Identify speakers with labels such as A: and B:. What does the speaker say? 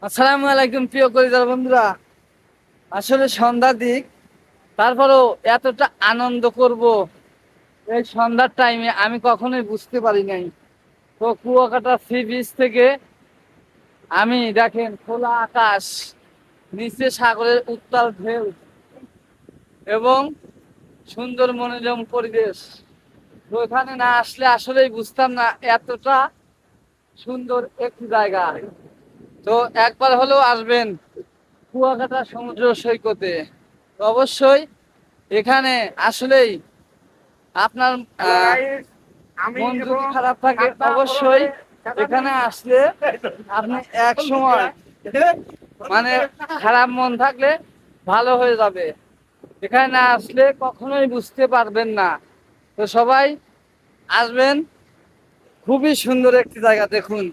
A: আসসালামু আলাইকুম প্রিয় কলিজার বন্ধুরা। আসলে সন্ধ্যার দিক, তারপরেও এতটা আনন্দ করব এই সন্ধ্যার টাইমে আমি কখনোই বুঝতে পারি নাই। তো কুয়াকাটা সি বিচ থেকে আমি দেখেন খোলা আকাশ, নিচে সাগরের উত্তাল ঢেউ এবং সুন্দর মনোরম পরিবেশ। তো এখানে না আসলে আসলেই বুঝতাম না এতটা সুন্দর একটি জায়গা। তো একবার হলেও আসবেন কুয়াকাটা সমুদ্র সৈকতে। তো অবশ্যই এখানে আসলেই আপনার মন যদি খারাপ থাকে অবশ্যই এখানে আসলে আপনি এক সময় মানে খারাপ মন থাকলে ভালো হয়ে যাবে। এখানে না আসলে কখনোই বুঝতে পারবেন না। তো সবাই আসবেন, খুবই সুন্দর একটি জায়গা দেখুন।